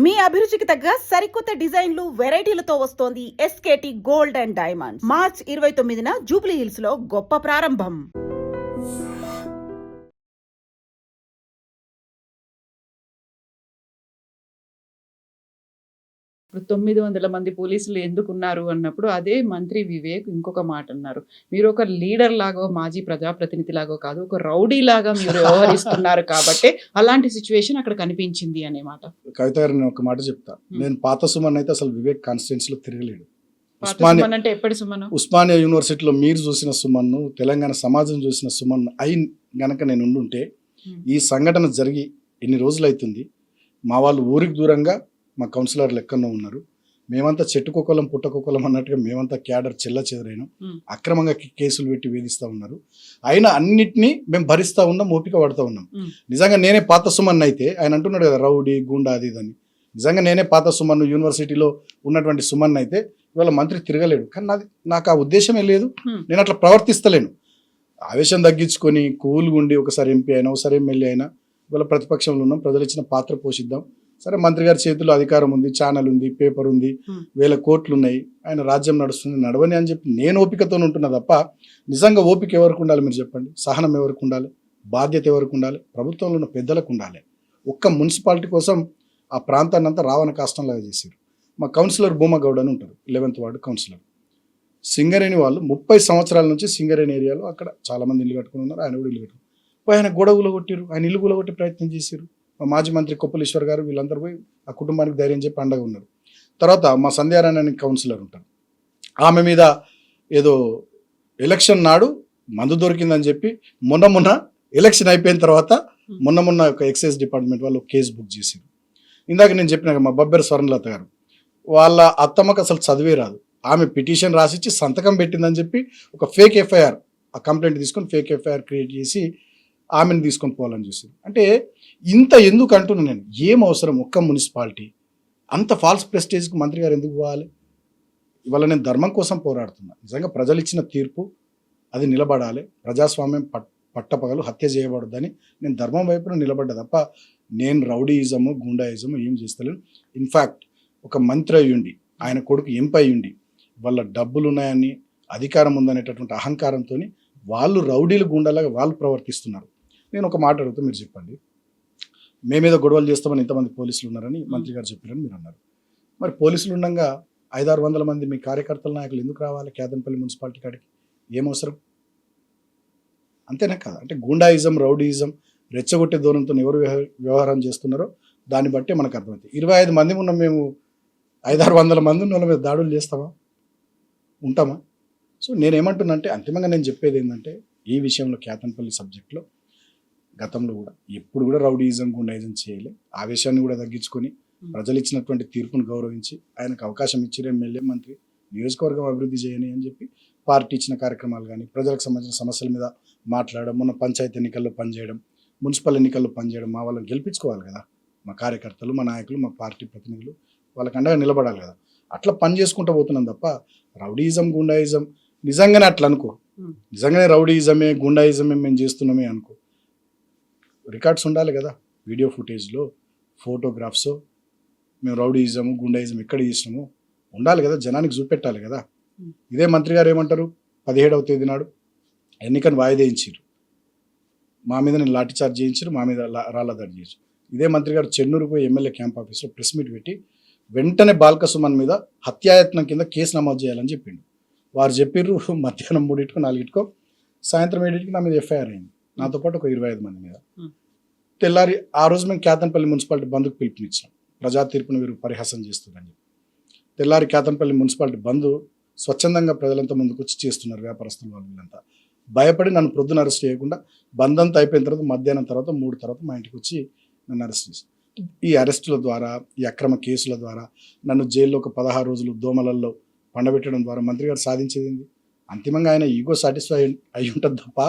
మీ అభిరుచికి తగ్గ సరికొత్త డిజైన్లు వెరైటీలతో వస్తోంది SKT gold and diamonds. March 29న జూబ్లీ హిల్స్ లో గొప్ప ప్రారంభం. ఇప్పుడు 900 మంది పోలీసులు ఎందుకున్నారు అన్నప్పుడు అదే మంత్రి వివేక్ ఇంకొక మాట అన్నారు. మీరు ఒక లీడర్ లాగో, మాజీ ప్రజాప్రతినిధి లాగో కాదు, ఒక రౌడీ లాగా మీరు వ్యవహరిస్తున్నారు కాబట్టి అలాంటి సిచ్యువేషన్ అక్కడ కనిపించింది అనే మాట. కవిత గారు నేను ఒక మాట చెప్తా. నేను పాత సుమన్ అయితే అసలు వివేక్ కాన్స్టిట్యున్సీలో తిరగలేడు. సుమన్ అంటే ఎప్పటి సుమన్? ఉస్మానియా యూనివర్సిటీలో మీరు చూసిన సుమన్ను, తెలంగాణ సమాజం చూసిన సుమన్ అయి గనక నేను ఉండుంటే ఈ సంఘటన జరిగి ఎన్ని రోజులు అవుతుంది. మా వాళ్ళు ఊరికి దూరంగా మా కౌన్సిలర్లు ఎక్కడో ఉన్నారు. మేమంతా చెట్టుకొకలం పుట్టకొకలం అన్నట్టుగా మేమంతా క్యాడర్ చెల్ల చెదరైనాం. అక్రమంగా కేసులు పెట్టి వేధిస్తూ ఉన్నారు. అయినా అన్నిటినీ మేము భరిస్తూ ఉన్నాం, ఓపిక పడుతూ ఉన్నాం. నిజంగా నేనే పాత సుమన్ అయితే ఆయన అంటున్నాడు కదా రౌడీ గుండా అది ఇదని. నిజంగా నేనే పాత సుమన్ యూనివర్సిటీలో ఉన్నటువంటి సుమన్ అయితే ఇవాళ మంత్రి తిరగలేడు. కానీ నాకు ఆ ఉద్దేశమే లేదు. నేను అట్లా ప్రవర్తిస్తలేను. ఆవేశం తగ్గించుకొని కూల్గా ఉండి ఒకసారి ఎంపీ అయినా ఒకసారి ఎమ్మెల్యే అయినా ఇవాళ ప్రతిపక్షంలో ఉన్నాం. ప్రజలు ఇచ్చిన పాత్ర పోషిద్దాం. సరే మంత్రి గారి చేతిలో అధికారం ఉంది, ఛానల్ ఉంది, పేపర్ ఉంది, 1000 కోట్లు ఉన్నాయి, ఆయన రాజ్యం నడుస్తుంది, నడవని అని చెప్పి నేను ఓపికతో ఉంటున్నా తప్ప నిజంగా ఓపిక ఎవరికి ఉండాలి మీరు చెప్పండి? సహనం ఎవరికి ఉండాలి? బాధ్యత ఎవరికి ఉండాలి? ప్రభుత్వంలో ఉన్న పెద్దలకు ఉండాలి. ఒక్క మున్సిపాలిటీ కోసం ఆ ప్రాంతాన్ని అంతా రావణ కాష్టంలాగా చేశారు. మా కౌన్సిలర్ భూమగౌడ్ అని ఉంటారు, 11th వార్డు కౌన్సిలర్. సింగరేణి వాళ్ళు 30 సంవత్సరాల నుంచి సింగరేణి ఏరియాలో అక్కడ చాలామంది ఇల్లు కట్టుకుని ఉన్నారు. ఆయన కూడా ఇల్లు కట్టుకుని ఆయన గొడవలు కొట్టారు, ఆయన ఇల్లు కూలగొట్టే ప్రయత్నం చేశారు. మా మాజీ మంత్రి కొప్పలేశ్వర్ గారు వీళ్ళందరూ పోయి ఆ కుటుంబానికి ధైర్యం చెప్పి అండగా ఉన్నారు. తర్వాత మా సంధ్యారాయణ అనే కౌన్సిలర్ ఉంటారు, ఆమె మీద ఏదో ఎలక్షన్ నాడు మందు దొరికిందని చెప్పి మొన్న ఎలక్షన్ అయిపోయిన తర్వాత మొన్న ఒక ఎక్సైజ్ డిపార్ట్మెంట్ వాళ్ళు కేసు బుక్ చేశారు. ఇందాక నేను చెప్పిన మా బబ్బెర స్వర్ణలత గారు వాళ్ళ అత్తమ్మకు అసలు చదివే రాదు. ఆమె పిటిషన్ రాసిచ్చి సంతకం పెట్టిందని చెప్పి ఒక ఫేక్ ఎఫ్ఐఆర్ ఆ కంప్లైంట్ తీసుకొని ఫేక్ ఎఫ్ఐఆర్ క్రియేట్ చేసి ఆమెను తీసుకొని పోవాలని చూసింది. అంటే ఇంత ఎందుకు అంటున్నా నేను? ఏం అవసరం? ఒక్క మున్సిపాలిటీ అంత ఫాల్స్ ప్రెస్టేజ్కి మంత్రి గారు ఎందుకు పోవాలి? ఇవాళ నేను ధర్మం కోసం పోరాడుతున్నా. నిజంగా ప్రజలు ఇచ్చిన తీర్పు అది నిలబడాలి. ప్రజాస్వామ్యం పట్టపగలు హత్య చేయబడద్దని నేను ధర్మం వైపున నిలబడ్డా తప్ప నేను రౌడీయిజము గుండాయిజము ఏం చేస్తలేను. ఇన్ఫ్యాక్ట్ ఒక మంత్రి అయ్యుండి ఆయన కొడుకు ఎంపీ అయ్యుండి వాళ్ళ డబ్బులు ఉన్నాయని అధికారం ఉందనేటటువంటి అహంకారంతో వాళ్ళు రౌడీలు గుండాలాగా వాళ్ళు ప్రవర్తిస్తున్నారు. నేను ఒక మాట అడుగుతా, మీరు చెప్పండి. మేమేదో గొడవలు చేస్తామని ఇంతమంది పోలీసులు ఉన్నారని మంత్రి గారు చెప్పారని మీరు అన్నారు. మరి పోలీసులు ఉండగా 500-600 మంది మీ కార్యకర్తల నాయకులు ఎందుకు రావాలి కేదన్పల్లి మున్సిపాలిటీ కాడికి? ఏం అవసరం? అంతేనా కదా? అంటే గుండాయిజం రౌడీయిజం రెచ్చగొట్టే ధోరణితో ఎవరు వ్యవహారం చేస్తున్నారో దాన్ని బట్టే మనకు అర్థమవుతుంది. 25 మంది ఉన్న మేము 500-600 మంది ఉన్న వాళ్ళ మీద దాడులు చేస్తామా? ఉంటామా? సో నేనేమంటున్నా అంటే అంతిమంగా నేను చెప్పేది ఏంటంటే ఈ విషయంలో కేతన్పల్లి సబ్జెక్ట్లో గతంలో కూడా ఎప్పుడు కూడా రౌడీయిజం గుండాయిజం చేయలే. ఆవేశాన్ని కూడా తగ్గించుకొని ప్రజలు ఇచ్చినటువంటి తీర్పును గౌరవించి ఆయనకు అవకాశం ఇచ్చారు ఎమ్మెల్యే మంత్రి నియోజకవర్గం అభివృద్ధి చేయని అని చెప్పి పార్టీ ఇచ్చిన కార్యక్రమాలు కానీ ప్రజలకు సంబంధించిన సమస్యల మీద మాట్లాడడం, మొన్న పంచాయతీ ఎన్నికల్లో పనిచేయడం, మున్సిపల్ ఎన్నికల్లో పనిచేయడం, మా వాళ్ళని గెలిపించుకోవాలి కదా. మా కార్యకర్తలు, మా నాయకులు, మా పార్టీ ప్రతినిధులు వాళ్ళకి అండగా నిలబడాలి కదా. అట్లా పని చేసుకుంటూ పోతున్నాం తప్ప రౌడీయిజం గుండాయిజం నిజంగానే అట్లా అనుకో, నిజంగానే రౌడీయిజమే గుండాయిజమే మేము చేస్తున్నామే అనుకో, రికార్డ్స్ ఉండాలి కదా. వీడియో ఫుటేజ్లో ఫోటోగ్రాఫ్స్ మేము రౌడీయిజము గుండాయిజం ఎక్కడ చేసినామో ఉండాలి కదా, జనానికి చూపెట్టాలి కదా. ఇదే మంత్రి గారు ఏమంటారు? 17వ తేదీ నాడు ఎన్నికను వాయిదా ఇచ్చారు, మా మీద నేను లాఠీ చార్జ్ చేయించారు, మా మీద రాళ్ళ దాడి చేయించారు. ఇదే మంత్రి గారు చెన్నూరు పోయి ఎమ్మెల్యే క్యాంప్ ఆఫీస్లో ప్రెస్ మీట్ పెట్టి వెంటనే బాల్క సుమన్ మీద హత్యాయత్నం కింద కేసు నమోదు చేయాలని చెప్పిండు. వారు చెప్పిర్రు మధ్యాహ్నం 3టికో 4టికో, సాయంత్రం 7టికి నా మీద ఎఫ్ఐఆర్ అయింది, నాతో పాటు ఒక 25 మంది మీద. తెల్లారి ఆ రోజు మేము కేతన్పల్లి మున్సిపాలిటీ బంద్కు పిలుపునిచ్చాం, ప్రజా తీర్పును వీరు పరిహాసం చేస్తుందని చెప్పి. తెల్లారి కేతన్పల్లి మున్సిపాలిటీ బంద్ స్వచ్ఛందంగా ప్రజలంతా ముందుకు వచ్చి చేస్తున్నారు, వ్యాపారస్తులు వాళ్ళు వీళ్ళంతా. భయపడి నన్ను ప్రొద్దున అరెస్ట్ చేయకుండా బంద్ అంతా అయిపోయిన తర్వాత మధ్యాహ్నం తర్వాత 3 తర్వాత మా ఇంటికి వచ్చి నన్ను అరెస్ట్ చేశారు. ఈ అరెస్టుల ద్వారా, ఈ అక్రమ కేసుల ద్వారా నన్ను జైల్లో ఒక 16 రోజులు దోమలల్లో పండబెట్టడం ద్వారా మంత్రి గారు సాధించేది ఏంది? అంతిమంగా ఆయన ఈగో సాటిస్ఫై అయి ఉంటుంది తప్ప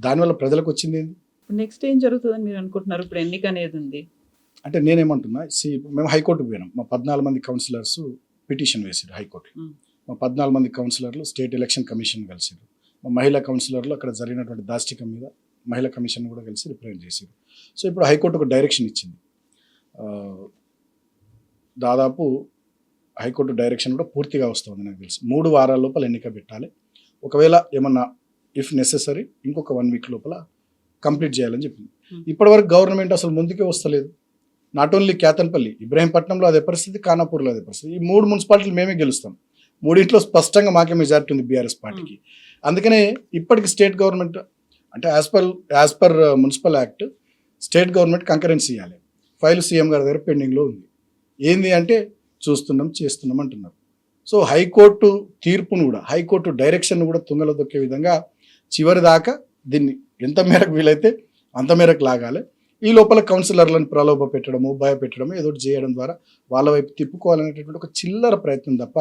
దానివల్ల ప్రజలకు వచ్చింది ఏంది? నెక్స్ట్ ఏం జరుగుతుందని మీరు అనుకుంటున్నారు? ఇప్పుడు ఎన్నిక అనేది ఉంది అంటే నేనేమంటున్నా, మేము హైకోర్టుకు పోయినాం. మా 14 మంది కౌన్సిలర్స్ పిటిషన్ వేసారు హైకోర్టు. మా 14 మంది కౌన్సిలర్లు స్టేట్ ఎలక్షన్ కమిషన్ కలిసారు. మా మహిళా కౌన్సిలర్లు అక్కడ జరిగినటువంటి దాష్టికం మీద మహిళా కమిషన్ కూడా కలిసి రిప్రజెంట్ చేశారు. సో ఇప్పుడు హైకోర్టు ఒక డైరెక్షన్ ఇచ్చింది, దాదాపు హైకోర్టు డైరెక్షన్ కూడా పూర్తిగా వస్తుంది నాకు తెలిసి 3 వారాల లోపల ఎన్నిక పెట్టాలి. ఒకవేళ ఏమన్నా ఇఫ్ నెసెసరీ ఇంకొక 1 వీక్ లోపల కంప్లీట్ చేయాలని చెప్పింది. ఇప్పటివరకు గవర్నమెంట్ అసలు ముందుకే వస్తలేదు. నాట్ ఓన్లీ కేతన్పల్లి, ఇబ్రాహీంపట్నంలో అదే పరిస్థితి, ఖానాపూర్లో అదే పరిస్థితి. ఈ 3 మున్సిపాలిటీలు మేమే గెలుస్తాం. 3 స్పష్టంగా మాకే మెజారిటీ ఉంది బీఆర్ఎస్ పార్టీకి. అందుకనే ఇప్పటికి స్టేట్ గవర్నమెంట్ అంటే as per municipal act state government concurrency ఇవ్వాలి. ఫైల్ సీఎం గారి దగ్గర పెండింగ్లో ఉంది. ఏంది అంటే చూస్తున్నాం చేస్తున్నాం అంటున్నారు. సో హైకోర్టు తీర్పును కూడా, హైకోర్టు డైరెక్షన్ కూడా తుంగలో దొక్కే విధంగా చివరి దాకా దీన్ని ఎంత మేరకు వీలైతే అంత మేరకు లాగాలి. ఈ లోపల కౌన్సిలర్లను ప్రలోభ పెట్టడము, భయపెట్టడము, ఏదో చేయడం ద్వారా వాళ్ళ వైపు తిప్పుకోవాలనేటటువంటి ఒక చిల్లర ప్రయత్నం తప్ప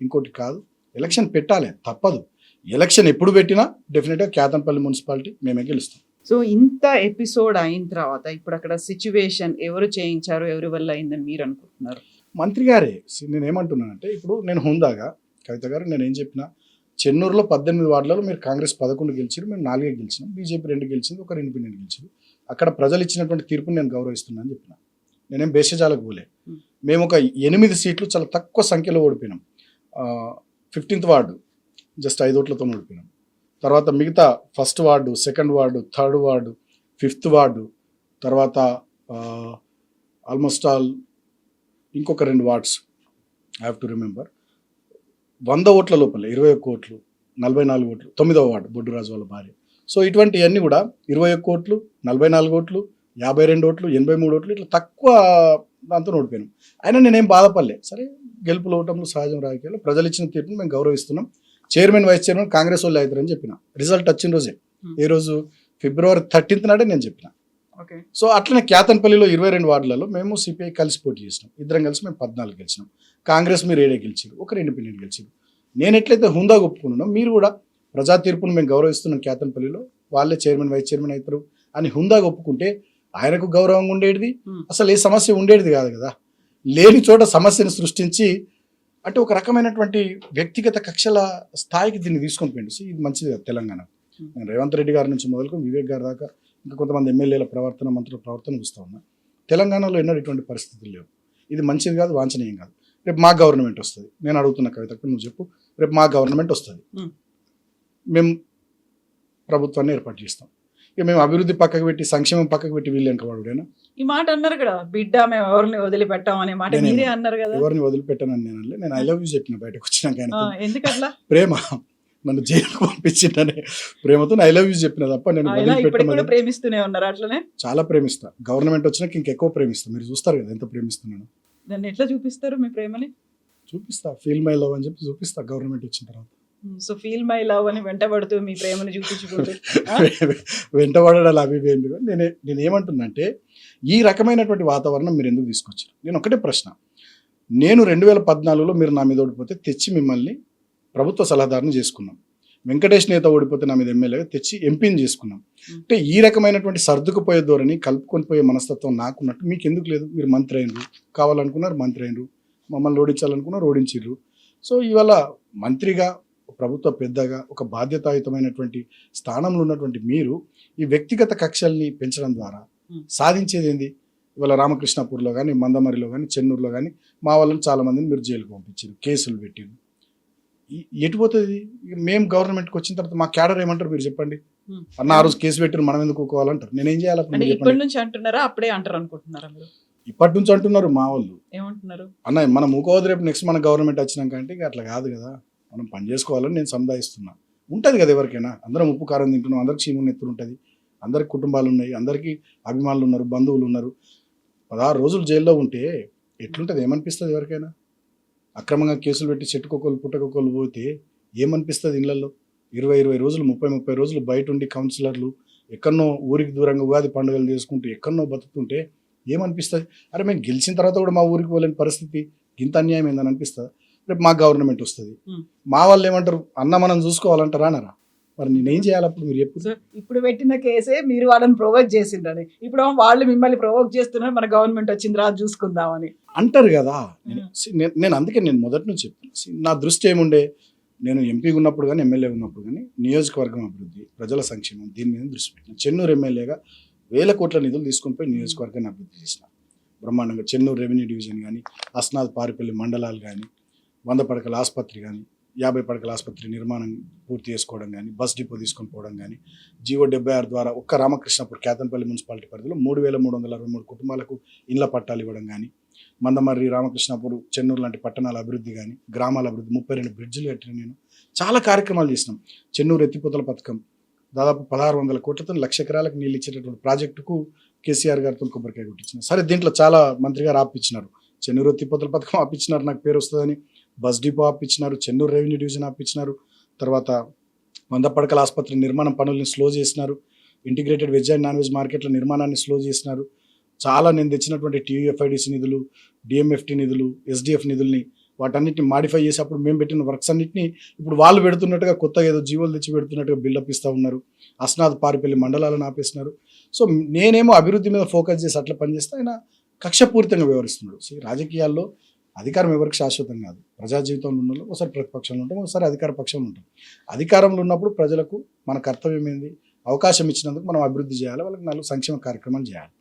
ఇంకోటి కాదు. ఎలక్షన్ పెట్టాలి, తప్పదు. ఎలక్షన్ ఎప్పుడు పెట్టినా డెఫినెట్గా కేతన్పల్లి మున్సిపాలిటీ మేమే గెలుస్తాం. సో ఇంత ఎపిసోడ్ అయిన తర్వాత ఇప్పుడు అక్కడ సిచ్యువేషన్ ఎవరు చేయించారు, ఎవరి వల్ల అయిందని మీరు అనుకుంటున్నారు? మంత్రి గారే. నేను ఏమంటున్నానంటే ఇప్పుడు నేను హుందాగా కవిత గారు నేనేం చెప్పినా, చెన్నూరులో 18 వార్డులలో మీరు కాంగ్రెస్ 11 గెలిచారు, మేము 4 గెలిచినాం, బీజేపీ 2 గెలిచింది, ఒక ఇండిపెండెంట్ గెలిచారు. అక్కడ ప్రజలు ఇచ్చినటువంటి తీర్పుని నేను గౌరవిస్తున్నాను అని చెప్పిన. నేనేం బేషజాలకు పోలే. మేము ఒక 8 సీట్లు చాలా తక్కువ సంఖ్యలో ఓడిపోయినాం. 15th వార్డు జస్ట్ 5 ఓట్లతో ఓడిపోయినాం. తర్వాత మిగతా 1st ward, 2nd ward, 3rd ward, 5th ward, తర్వాత ఆల్మోస్ట్ ఆల్ ఇంకొక 2 wards I have to remember. 100 ఓట్ల లోపల 21 ఓట్లు, 44 ఓట్లు, 9వ వార్డు బొడ్డురాజు వాళ్ళ భార్య. సో ఇటువంటివన్నీ కూడా 21 ఓట్లు, 44 ఓట్లు, 52 ఓట్లు, 83 ఓట్లు, ఇట్లా తక్కువ దాంతో ఓడిపోయినాం. అయినా నేనేం బాధపడలే. సరే, గెలుపులు ఓటములు సహజం, రాజకీయాలు ప్రజలు ఇచ్చిన తీర్పును మేము గౌరవిస్తున్నాం. చైర్మన్ వైస్ చైర్మన్ కాంగ్రెస్ వాళ్ళు అవుతారని చెప్పిన. రిజల్ట్ వచ్చిన రోజే, ఏ రోజు February 13th నాడే నేను చెప్పిన. సో అట్లనే కేతన్పల్లిలో 22 వార్డులలో మేము సిపిఐ కలిసి పోటీ చేసినాం. ఇద్దరం కలిసి మేము 14 గెలిచినాం. కాంగ్రెస్ మీరు 7 గెలిచారు, ఒకరు ఇండిపెండెంట్ గెలిచారు. నేను ఎట్లయితే హుందా ఒప్పుకున్నానో మీరు కూడా ప్రజా తీర్పును మేము గౌరవిస్తున్నాం, కేతన్పల్లిలో వాళ్ళే చైర్మన్ వైస్ చైర్మన్ అవుతారు అని హుందాగా ఒప్పుకుంటే ఆయనకు గౌరవంగా ఉండేది, అసలు ఏ సమస్య ఉండేది కాదు కదా. లేని చోట సమస్యను సృష్టించి అంటే ఒక రకమైనటువంటి వ్యక్తిగత కక్షల స్థాయికి దీన్ని తీసుకొని పోయింది. సో ఇది మంచిది కాదు తెలంగాణ. నేను రేవంత్ రెడ్డి గారి నుంచి మొదలుకొని వివేక్ గారి దాకా ఇంకా కొంతమంది ఎమ్మెల్యేల ప్రవర్తన, మంత్రుల ప్రవర్తన చూస్తూ ఉన్నా. తెలంగాణలో ఎన్నడూ ఇటువంటి పరిస్థితులు లేవు. ఇది మంచిది కాదు, వాంఛనీయం కాదు. రేపు మా గవర్నమెంట్ వస్తుంది, నేను అడుగుతున్న కవితకు నువ్వు చెప్పు, రేపు మా గవర్నమెంట్ వస్తుంది, మేము ప్రభుత్వాన్ని ఏర్పాటు చేస్తాం. ఇక మేము అభివృద్ధి పక్కకు పెట్టి సంక్షేమం పక్కకు పెట్టి వీళ్ళు వెనకబడుడేనా? ఈ మాట అన్నారు కదా, బిడ్డ మేము ఎవరిని వదిలిపెట్టాం అనే మాట మీరే అన్నారు కదా. ఎవరిని వదిలిపెట్టానని నేను ఐ లవ్ యూ చెప్పిన బయటకు వచ్చినాక. ఎందుకట్లా? ప్రేమ, నన్ను జైలుకు పంపించిందనే ప్రేమతో ఐ లవ్ యూ చెప్పిన తప్ప నేను ప్రేమిస్తూనే ఉన్నారు. అట్లనే చాలా ప్రేమిస్తా. గవర్నమెంట్ వచ్చినాక ఇంకెక్కువ ప్రేమిస్తా. మీరు చూస్తారు కదా ఎంత ప్రేమిస్తున్నాను. దాన్ని ఎట్లా చూపిస్తారు మీ ప్రేమని? చూపిస్తా, ఫీల్ మై లవ్ అని చెప్పి చూపిస్తా గవర్నమెంట్ వచ్చిన తర్వాత. సో ఫీల్ మై లవ్ అని వెంటబడుతూ మీ ప్రేమను చూపించుకుంటూ వెంటబడాలి అవి ఏంటి. నేనేమంటున్నా అంటే ఈ రకమైనటువంటి వాతావరణం మీరు ఎందుకు తీసుకొచ్చారు? నేను ఒకటే ప్రశ్న. నేను 2014లో మీరు నా మీద ఓడిపోతే తెచ్చి మిమ్మల్ని ప్రభుత్వ సలహాదారుని చేసుకున్నాం. వెంకటేష్ నేత ఓడిపోతే నా మీద ఎమ్మెల్యేగా తెచ్చి ఎంపీని చేసుకున్నాం. అంటే ఈ రకమైనటువంటి సర్దుకుపోయే ధోరణి, కలుపుకొని పోయే మనస్తత్వం నాకున్నట్టు మీకు ఎందుకు లేదు? మీరు మంత్రి అయినరు, కావాలనుకున్నారు మంత్రి అయినరు, మమ్మల్ని ఓడించాలనుకున్నారు ఓడించిర్రు. సో ఇవాళ మంత్రిగా, ప్రభుత్వ పెద్దగా, ఒక బాధ్యతాయుతమైనటువంటి స్థానంలో ఉన్నటువంటి మీరు ఈ వ్యక్తిగత కక్షల్ని పెంచడం ద్వారా సాధించేది ఏంది? ఇవాళ రామకృష్ణాపూర్లో కానీ, మందమరిలో కానీ, చెన్నూరులో కానీ మా వాళ్ళని చాలామందిని మీరు జైలుకు పంపించారు, కేసులు పెట్టారు. ఎటుపోతుంది? మేము గవర్నమెంట్కి వచ్చిన తర్వాత మా క్యాడర్ ఏమంటారు మీరు చెప్పండి. అన్న ఆ రోజు కేసు పెట్టారు, మనం ఎందుకు ఊకోవాలంటారు. నేనేం చేయాలి? ఇప్పటి నుంచి అంటున్నారా, అప్పుడే అంటారు అనుకుంటున్నారా మీరు? ఇప్పటి నుంచి అంటున్నారు మా వాళ్ళు. ఏమంటున్నారు? అన్న మనం ఊకోవద్దు, రేపు నెక్స్ట్ మన గవర్నమెంట్ వచ్చినాక అంటే అట్లా కాదు కదా, మనం పని చేసుకోవాలని నేను సముదాయిస్తున్నా. ఉంటుంది కదా ఎవరికైనా, అందరం ఉప్పు కారం తింటున్నాం, అందరికి చీము ఎత్తులు ఉంటుంది, అందరికి కుటుంబాలు ఉన్నాయి, అందరికీ అభిమానులు ఉన్నారు, బంధువులు ఉన్నారు. 16 రోజులు జైల్లో ఉంటే ఎట్లుంటుంది? ఏమనిపిస్తుంది ఎవరికైనా? అక్రమంగా కేసులు పెట్టి చెట్టుకొకళ్ళు పుట్టకొకళ్ళు పోతే ఏమనిపిస్తుంది ఇళ్లలో? 20 రోజులు 30 రోజులు బయట ఉండి కౌన్సిలర్లు ఎక్కడనో ఊరికి దూరంగా ఉగాది పండుగలు చేసుకుంటూ ఎక్కడనో బతుకుతుంటే ఏమనిపిస్తుంది? అరే మేము గెలిచిన తర్వాత కూడా మా ఊరికి పోలేని పరిస్థితి, ఇంత అన్యాయం ఏందని అనిపిస్తుంది. రేపు మా గవర్నమెంట్ వస్తుంది, మా వాళ్ళు ఏమంటారు? అన్న మనం చూసుకోవాలంటారా అనరా? మరి నేనేం చేయాలి అప్పుడు? మీరు చెప్పు. ఇప్పుడు పెట్టిన కేసే మీరు వాళ్ళని ప్రొవోక్ చేసిండ్రని, ఇప్పుడు వాళ్ళు మిమ్మల్ని ప్రొవోక్ చేస్తున్నారు, మన గవర్నమెంట్ వచ్చింది రా చూసుకుందామని అంటారు కదా. నేను అందుకే నేను మొదటి నుంచి చెప్తాను, నా దృష్టి ఏముండే, నేను ఎంపీగా ఉన్నప్పుడు కానీ, ఎమ్మెల్యే ఉన్నప్పుడు కానీ నియోజకవర్గం అభివృద్ధి, ప్రజల సంక్షేమం, దీని మీద దృష్టి పెట్టిన. చెన్నూరు ఎమ్మెల్యేగా 1000 కోట్ల నిధులు తీసుకొని పోయి నియోజకవర్గాన్ని అభివృద్ధి చేసిన. బ్రహ్మాండంగా చెన్నూరు రెవెన్యూ డివిజన్ కానీ, అస్నాథ్ పారిపల్లి మండలాలు కానీ, 100 పడకల ఆసుపత్రి కానీ, 50 పడకల ఆసుపత్రి నిర్మాణం పూర్తి చేసుకోవడం కానీ, బస్ డిపో తీసుకొని పోవడం కానీ, జీవో 76 ద్వారా ఒక్క రామకృష్ణాపూర్ కేతన్పల్లి మున్సిపాలిటీ పరిధిలో 3,363 కుటుంబాలకు ఇళ్ల పట్టాలు ఇవ్వడం కానీ, మందమర్రి, రామకృష్ణాపూర్, చెన్నూరు లాంటి పట్టణాల అభివృద్ధి కానీ, గ్రామాల అభివృద్ధి, 32 బ్రిడ్జిలు కట్టిన నేను చాలా కార్యక్రమాలు చేసినాం. చెన్నూరు ఎత్తిపోతల పథకం దాదాపు 1,600 కోట్లతో 1,00,000 ఎకరాలకు నీళ్ళు ఇచ్చేటటువంటి ప్రాజెక్టుకు కేసీఆర్ గారితో కొబ్బరికాయ కొట్టించిన. సరే, దీంట్లో చాలా మంత్రి గారు ఆపించినారు. చెన్నూరు ఎత్తిపోతల పథకం ఆపించినారు, నాకు పేరు వస్తుందని. బస్ డిపో ఆపించినారు, చెన్నూరు రెవెన్యూ డివిజన్ ఆపించినారు. తర్వాత 100 పడకల ఆసుపత్రి నిర్మాణం పనుల్ని స్లో చేసినారు. Integrated veg and non veg మార్కెట్ల నిర్మాణాన్ని స్లో చేసినారు. చాలా నేను తెచ్చినటువంటి టీయూఎఫ్ఐడిసి నిధులు, డిఎంఎఫ్టీ నిధులు, ఎస్డిఎఫ్ నిధుల్ని వాటన్నిటిని మాడిఫై చేసి అప్పుడు మేము పెట్టిన వర్క్స్ అన్నింటినీ ఇప్పుడు వాళ్ళు పెడుతున్నట్టుగా కొత్తగా ఏదో జీవోలు తెచ్చి పెడుతున్నట్టుగా బిల్డప్ ఇస్తూ ఉన్నారు. అస్నాథ్ పారిపల్లి మండలాలను ఆపేస్తున్నారు. సో నేనేమో అభివృద్ధి మీద ఫోకస్ చేసి అట్లా పనిచేస్తే ఆయన కక్షపూరితంగా వ్యవహరిస్తున్నాడు. సో రాజకీయాల్లో అధికారం ఎవరికి శాశ్వతం కాదు. ప్రజా జీవితంలో ఉన్న ఒకసారి ప్రతిపక్షంలో ఉంటాం, ఒకసారి అధికార పక్షంలో ఉంటాం. అధికారంలో ఉన్నప్పుడు ప్రజలకు మన కర్తవ్యం ఏంది, అవకాశం ఇచ్చినందుకు మనం అభివృద్ధి చేయాలి, వాళ్ళకి 4 సంక్షేమ కార్యక్రమాలు చేయాలి.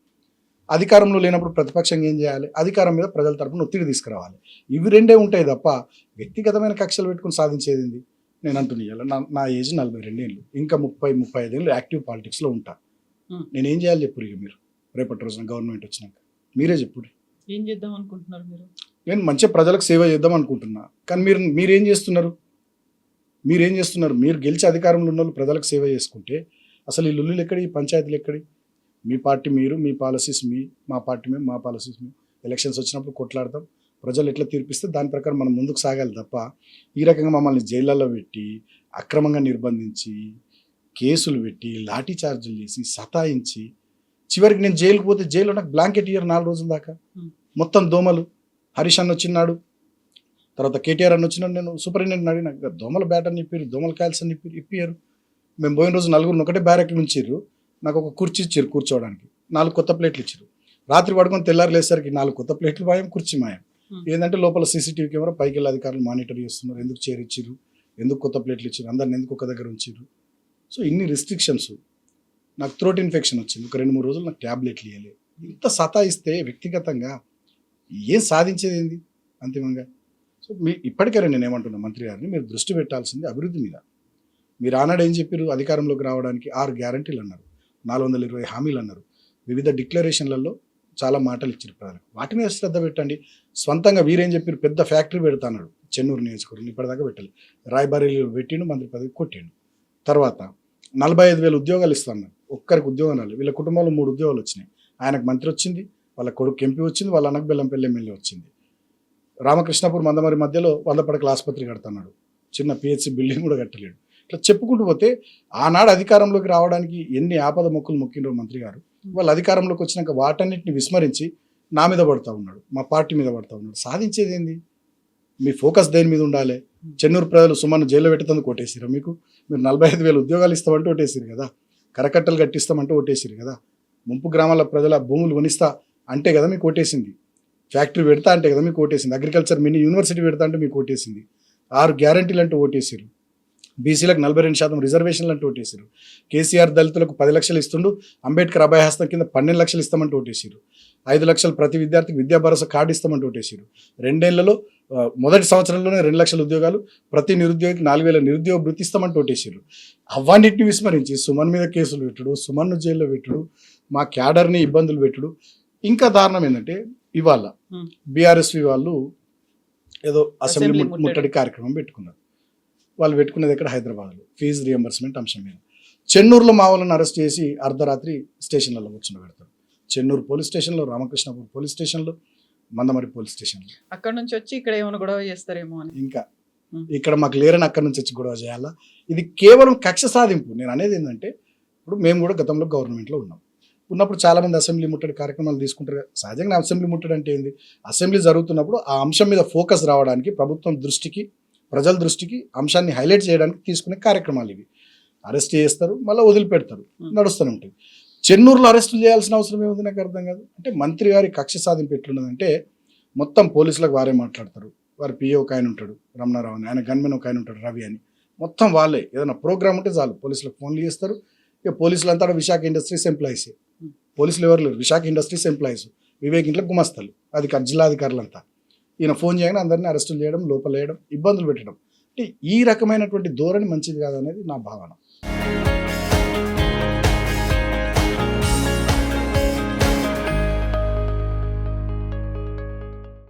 అధికారంలో లేనప్పుడు ప్రతిపక్షంగా ఏం చేయాలి, అధికారం మీద ప్రజల తరపున ఒత్తిడి తీసుకురావాలి. ఇవి రెండే ఉంటాయి తప్ప వ్యక్తిగతమైన కక్షలు పెట్టుకుని సాధించేది ఏంది. నేను అంటున్నాను, నా ఏజ్ 42 ఏళ్ళు, ఇంకా 30-35 ఏళ్ళు యాక్టివ్ పాలిటిక్స్లో ఉంటా. నేనేం చేయాలి చెప్పురు ఇక మీరు రేపటి రోజున గవర్నమెంట్ వచ్చినాక మీరే చెప్పురు. ఏం చేద్దాం అనుకుంటున్నారు మీరు? నేను మంచిగా ప్రజలకు సేవ చేద్దాం అనుకుంటున్నా. కానీ మీరేం చేస్తున్నారు? మీరు గెలిచి అధికారంలో ఉన్న వాళ్ళు ప్రజలకు సేవ చేసుకుంటే అసలు ఈ లుల్లులు ఎక్కడి, ఈ పంచాయతీలు ఎక్కడి? మీ పార్టీ మీరు, మీ పాలసీస్ మా పార్టీ మేము, మా పాలసీస్ మేము. ఎలక్షన్స్ వచ్చినప్పుడు కొట్లాడతాం, ప్రజలు ఎట్లా తీర్పిస్తే దాని ప్రకారం మనం ముందుకు సాగాలి తప్ప ఈ రకంగా మమ్మల్ని జైళ్ళల్లో పెట్టి అక్రమంగా నిర్బంధించి కేసులు పెట్టి లాఠీ చార్జీలు చేసి సతాయించి చివరికి నేను జైలుకు పోతే జైల్లో నాకు బ్లాంకెట్ ఇయ్యారు 4 రోజుల దాకా. మొత్తం దోమలు. హరీష్ అన్న వచ్చినాడు, తర్వాత కేటీఆర్ అన్న వచ్చినాడు. నేను సూపరింటెండెంట్ అడిగిన, దోమల బ్యాట్ అని ఇప్పారు, దోమల కాయల్స్ అని ఇప్పారు. మేము పోయిన రోజు 4 ఒకటే బ్యారెక్ ఉంచారు. నాకు ఒక కుర్చీ ఇచ్చారు కూర్చోవడానికి, 4 కొత్త ప్లేట్లు ఇచ్చారు. రాత్రి పడుకొని తెల్లారు లేసరికి 4 కొత్త ప్లేట్లు మాయం, కుర్చీ మాయం. ఏంటంటే లోపల సీసీటీవీ కెమెరా, పైకి వెళ్ళి అధికారులు మానిటర్ చేస్తున్నారు. ఎందుకు చైర్ ఇచ్చారు, ఎందుకు కొత్త ప్లేట్లు ఇచ్చారు, అందరిని ఎందుకు ఒక దగ్గర ఉంచారు. సో ఇన్ని రిస్ట్రిక్షన్స్. నాకు థ్రోట్ ఇన్ఫెక్షన్ వచ్చింది, ఒక 2-3 రోజులు నాకు ట్యాబ్లెట్లు ఇవ్వలేదు. ఇంత సతాయిస్తే వ్యక్తిగతంగా ఏం సాధించేది ఏంది అంతిమంగా? సో ఇప్పటికైనా నేను ఏమంటున్నా మంత్రి గారిని, మీరు దృష్టి పెట్టాల్సింది అభివృద్ధి మీద. మీరు ఆనాడు ఏం చెప్పారు, అధికారంలోకి రావడానికి 6 గ్యారంటీలు అన్నారు, 420 హామీలు అన్నారు, వివిధ డిక్లరేషన్లలో చాలా మాటలు ఇచ్చారు ప్రజలకు. వాటి మీద శ్రద్ధ పెట్టండి. స్వంతంగా వీరేం చెప్పారు, పెద్ద ఫ్యాక్టరీ పెడతాన్నాడు చెన్నూరు నియోజకవర్గం, ఇప్పటిదాకా పెట్టాలి. రాయబరేలీలో పెట్టిండు, మంత్రి పదవి కొట్టిండు. తర్వాత 45,000 ఉద్యోగాలు ఇస్తున్నారు, ఒక్కరికి ఉద్యోగం రాలేదు. వీళ్ళ కుటుంబంలో 3 ఉద్యోగాలు వచ్చినాయి. ఆయనకు మంత్రి వచ్చింది, వాళ్ళ కొడుకు ఎంపీ వచ్చింది, వాళ్ళ అన్నకు బెల్లంపల్లి ఎమ్మెల్యే వచ్చింది. రామకృష్ణాపూర్ మందమరి మధ్యలో 100 పడకల ఆసుపత్రి కడుతున్నాడు, చిన్న పిహెచ్సి బిల్డింగ్ కూడా కట్టలేడు. ఇట్లా చెప్పుకుంటూ పోతే ఆనాడు అధికారంలోకి రావడానికి ఎన్ని ఆపద మొక్కులు మొక్కిండ్రో మంత్రి గారు. వాళ్ళు అధికారంలోకి వచ్చినాక వాటన్నిటిని విస్మరించి నా మీద పడుతూ ఉన్నాడు, మా పార్టీ మీద పడుతూ ఉన్నాడు. సాధించేది ఏంది? మీ ఫోకస్ దేని మీద ఉండాలి? చెన్నూరు ప్రజలు సుమన్ను జైల్లో పెట్టేందుకు ఓటేసిరు. మీరు 45,000 ఉద్యోగాలు ఇస్తామంటే ఓటేసిరు కదా, కరకట్టలు కట్టిస్తామంటే ఓటేసిరు కదా, ముంపు గ్రామాల ప్రజల భూములు కొనిస్తా అంటే కదా మీకు ఓటేసింది, ఫ్యాక్టరీ పెడతా అంటే కదా మీకు ఓటేసింది, అగ్రికల్చర్ మినీ యూనివర్సిటీ పెడతా అంటే మీకు ఓటేసింది, 6 గ్యారంటీలు అంటే ఓటేసిరు, బీసీలకు 42% రిజర్వేషన్లు అంటే ఓటేసారు, కేసీఆర్ దళితులకు 10 లక్షలు ఇస్తుండు, అంబేద్కర్ అభయహస్తం కింద 12 లక్షలు ఇస్తామంటే ఓటేసారు, 5 లక్షలు ప్రతి విద్యార్థికి విద్యా భరోసా కార్డు ఇస్తామంటే ఓటేసారు. 2 ఏళ్లలో మొదటి సంవత్సరంలోనే 2 లక్షల ఉద్యోగాలు, ప్రతి నిరుద్యోగికి 4,000 నిరుద్యోగ వృత్తి ఇస్తామంటే ఓటేసారు. అవన్నిటిని విస్మరించి సుమన్ మీద కేసులు పెట్టుడు, సుమన్ను జైల్లో పెట్టుడు, మా క్యాడర్ని ఇబ్బందులు పెట్టుడు. ఇంకా దారుణం ఏంటంటే ఇవాళ బీఆర్ఎస్వి వాళ్ళు ఏదో అసెంబ్లీ ముట్టడి కార్యక్రమం పెట్టుకున్నారు. వాళ్ళు పెట్టుకునేది ఎక్కడ, హైదరాబాద్లో, ఫీజు రియంబర్స్మెంట్ అంశం మీద. చెన్నూరులో మా వాళ్ళని అరెస్ట్ చేసి అర్ధరాత్రి స్టేషన్లలో కూర్చుని పెడతారు. చెన్నూరు పోలీస్ స్టేషన్లో, రామకృష్ణాపూర్ పోలీస్ స్టేషన్లో, మందమరి పోలీస్ స్టేషన్లో. అక్కడ నుంచి వచ్చి ఇక్కడ ఏమైనా గొడవ చేస్తారేమో అని. ఇంకా ఇక్కడ మాకు లేరని అక్కడి నుంచి వచ్చి గొడవ చేయాలా? ఇది కేవలం కక్ష సాధింపు. నేను అనేది ఏంటంటే, ఇప్పుడు మేము కూడా గతంలో గవర్నమెంట్లో ఉన్నప్పుడు చాలామంది అసెంబ్లీ ముట్టడి కార్యక్రమాలు తీసుకుంటారు. సహజంగా అసెంబ్లీ ముట్టడి అంటే ఏంది, అసెంబ్లీ జరుగుతున్నప్పుడు ఆ అంశం మీద ఫోకస్ రావడానికి, ప్రభుత్వం దృష్టికి, ప్రజల దృష్టికి అంశాన్ని హైలైట్ చేయడానికి తీసుకునే కార్యక్రమాలు ఇవి. అరెస్ట్ చేస్తారు, మళ్ళీ వదిలిపెడతారు, నడుస్తూనే ఉంటుంది. చెన్నూరులో అరెస్టులు చేయాల్సిన అవసరం ఏముంది నాకు అర్థం కాదు. అంటే మంత్రి గారి కక్ష సాధింపు ఎట్లున్నదంటే, మొత్తం పోలీసులకు వారే మాట్లాడతారు. వారి పిఏ ఒక ఆయన ఉంటాడు రమణారావు అని, ఆయన గన్మెన్ ఒక ఆయన ఉంటాడు రవి అని, మొత్తం వాళ్ళే. ఏదైనా ప్రోగ్రామ్ ఉంటే చాలు పోలీసులకు ఫోన్లు చేస్తారు. ఇక పోలీసులు అంతా విశాఖ ఇండస్ట్రీస్ ఎంప్లాయీసే. పోలీసులు ఎవరు లేరు, విశాఖ ఇండస్ట్రీస్ ఎంప్లాయీస్. వివేక్ ఇంట్లో గుమస్తలు, అది జిల్లాధికారులంతా. ఈయన ఫోన్ చేయగానే అందరినీ అరెస్టులు చేయడం, లోపలేయడం, ఇబ్బందులు పెట్టడం. అంటే ఈ రకమైనటువంటి ధోరణి మంచిది కాదనేది నా భావన.